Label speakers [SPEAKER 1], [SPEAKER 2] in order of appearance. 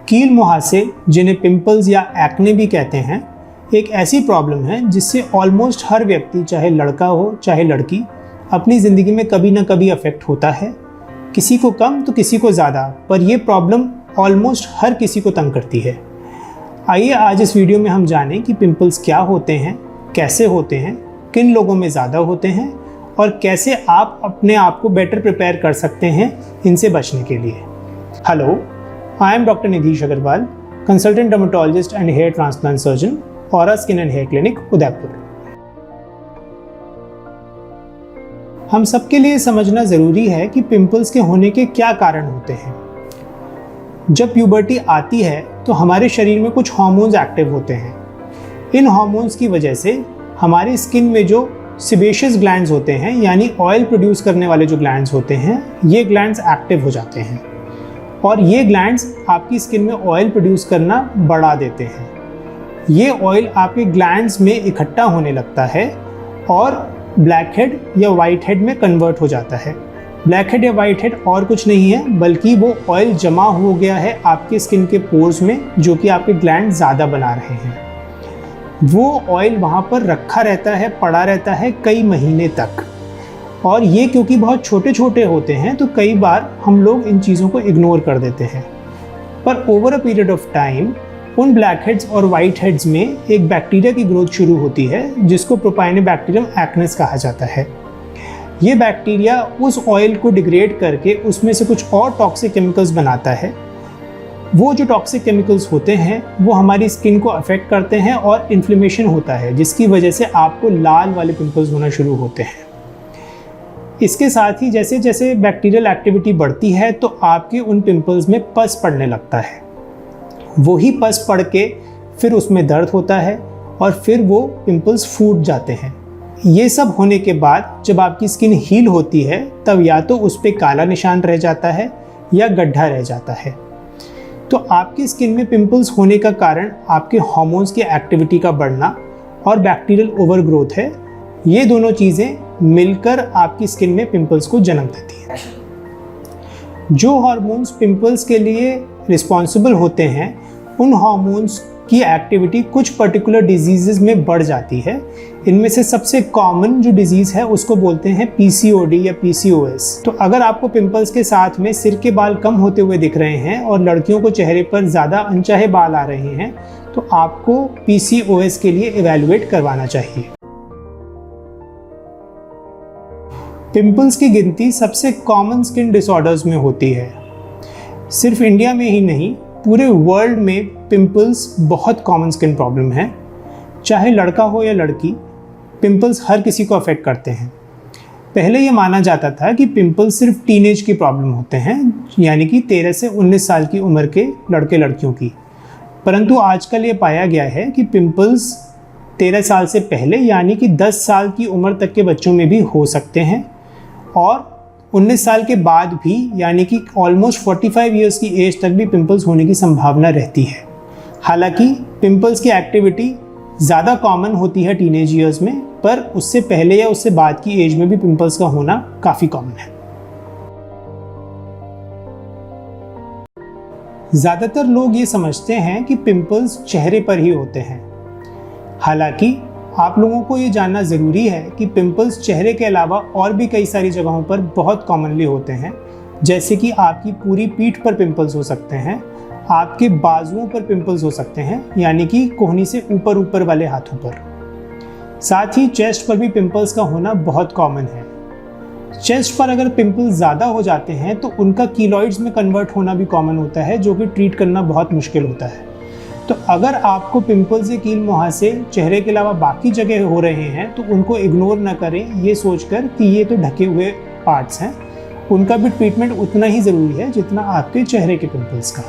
[SPEAKER 1] कील मुहासे, जिन्हें पिंपल्स या एक्ने भी कहते हैं, एक ऐसी प्रॉब्लम है जिससे ऑलमोस्ट हर व्यक्ति, चाहे लड़का हो चाहे लड़की, अपनी ज़िंदगी में कभी ना कभी अफेक्ट होता है। किसी को कम तो किसी को ज़्यादा, पर यह प्रॉब्लम ऑलमोस्ट हर किसी को तंग करती है। आइए आज इस वीडियो में हम जानें कि पिंपल्स क्या होते हैं, कैसे होते हैं, किन लोगों में ज़्यादा होते हैं और कैसे आप अपने आप को बेटर प्रिपेयर कर सकते हैं इनसे बचने के लिए। Hello, I am doctor Nidhish Agarwal, consultant dermatologist and hair transplant surgeon, Aura skin and hair clinic, Udaipur. हम सबके लिए समझना ज़रूरी है कि पिंपल्स के होने के क्या कारण होते हैं। जब प्यूबर्टी आती है तो हमारे शरीर में कुछ हार्मोन्स एक्टिव होते हैं। इन हार्मोन्स की वजह से हमारी स्किन में जो सेबेशियस ग्लैंड्स होते हैं, यानी ऑयल प्रोड्यूस करने वाले जो ग्लैंड्स होते हैं, ये ग्लैंड्स एक्टिव हो जाते हैं और ये ग्लैंड्स आपकी स्किन में ऑयल प्रोड्यूस करना बढ़ा देते हैं। ये ऑयल आपके ग्लैंड्स में इकट्ठा होने लगता है और ब्लैक हेड या वाइट हेड में कन्वर्ट हो जाता है। ब्लैक हेड या वाइट हेड और कुछ नहीं है, बल्कि वो ऑयल जमा हो गया है आपके स्किन के पोर्स में, जो कि आपके ग्लैंड ज़्यादा बना रहे हैं। वो ऑयल वहाँ पर रखा रहता है, पड़ा रहता है कई महीने तक, और ये क्योंकि बहुत छोटे छोटे होते हैं तो कई बार हम लोग इन चीज़ों को इग्नोर कर देते हैं। पर over a period of time उन ब्लैक हेड्स और वाइट हेड्स में एक बैक्टीरिया की ग्रोथ शुरू होती है, जिसको प्रोपाइनोबैक्टीरियम एक्नेस कहा जाता है। ये बैक्टीरिया उस ऑयल को डिग्रेड करके उसमें से कुछ और टॉक्सिक केमिकल्स बनाता है। वो जो टॉक्सिक केमिकल्स होते हैं वो हमारी स्किन को अफेक्ट करते हैं और इन्फ्लेमेशन होता है, जिसकी वजह से आपको लाल वाले पिंपल्स होना शुरू होते हैं। इसके साथ ही जैसे जैसे बैक्टीरियल एक्टिविटी बढ़ती है तो आपके उन पिंपल्स में पस पड़ने लगता है। वही पस पड़ के फिर उसमें दर्द होता है और फिर वो पिंपल्स फूट जाते हैं। ये सब होने के बाद जब आपकी स्किन हील होती है तब या तो उस पर काला निशान रह जाता है या गड्ढा रह जाता है। तो आपकी स्किन में पिंपल्स होने का कारण आपके हार्मोन्स की एक्टिविटी का बढ़ना और बैक्टीरियल ओवरग्रोथ है। ये दोनों चीज़ें मिलकर आपकी स्किन में पिंपल्स को जन्म देती है। जो हार्मोन्स पिंपल्स के लिए रिस्पॉन्सिबल होते हैं, उन हार्मोन्स की एक्टिविटी कुछ पर्टिकुलर डिजीज़ में बढ़ जाती है। इनमें से सबसे कॉमन जो डिजीज़ है उसको बोलते हैं पीसीओडी या पीसीओएस। तो अगर आपको पिंपल्स के साथ में सिर के बाल कम होते हुए दिख रहे हैं और लड़कियों को चेहरे पर ज़्यादा अनचाहे बाल आ रहे हैं, तो आपको पीसीओएस के लिए इवैल्यूएट करवाना चाहिए। पिंपल्स की गिनती सबसे कॉमन स्किन डिसऑर्डर्स में होती है। सिर्फ इंडिया में ही नहीं, पूरे वर्ल्ड में पिंपल्स बहुत कॉमन स्किन प्रॉब्लम है। चाहे लड़का हो या लड़की, पिंपल्स हर किसी को अफेक्ट करते हैं। पहले ये माना जाता था कि पिंपल्स सिर्फ टीनेज की प्रॉब्लम होते हैं, यानी कि 13 से 19 साल की उम्र के लड़के लड़कियों की। परंतु आजकल ये पाया गया है कि पिंपल्स 13 साल से पहले, यानी कि 10 साल की उम्र तक के बच्चों में भी हो सकते हैं और 19 साल के बाद भी, यानी कि ऑलमोस्ट 45 ईयर्स की एज तक भी पिंपल्स होने की संभावना रहती है। हालांकि पिंपल्स की एक्टिविटी ज़्यादा कॉमन होती है टीनेज ईयर्स में, पर उससे पहले या उससे बाद की एज में भी पिंपल्स का होना काफ़ी कॉमन है। ज़्यादातर लोग ये समझते हैं कि पिंपल्स चेहरे पर ही होते हैं। हालांकि आप लोगों को ये जानना ज़रूरी है कि पिंपल्स चेहरे के अलावा और भी कई सारी जगहों पर बहुत कॉमनली होते हैं। जैसे कि आपकी पूरी पीठ पर पिंपल्स हो सकते हैं, आपके बाजुओं पर पिंपल्स हो सकते हैं, यानी कि कोहनी से ऊपर ऊपर वाले हाथों पर। साथ ही चेस्ट पर भी पिंपल्स का होना बहुत कॉमन है। चेस्ट पर अगर पिंपल्स ज़्यादा हो जाते हैं तो उनका कीलॉइड्स में कन्वर्ट होना भी कॉमन होता है, जो कि ट्रीट करना बहुत मुश्किल होता है। तो अगर आपको पिंपल्स या कील मुहासे चेहरे के अलावा बाकी जगह हो रहे हैं तो उनको इग्नोर ना करें, ये सोचकर कि ये तो ढके हुए पार्ट्स हैं। उनका भी ट्रीटमेंट उतना ही ज़रूरी है जितना आपके चेहरे के पिंपल्स का।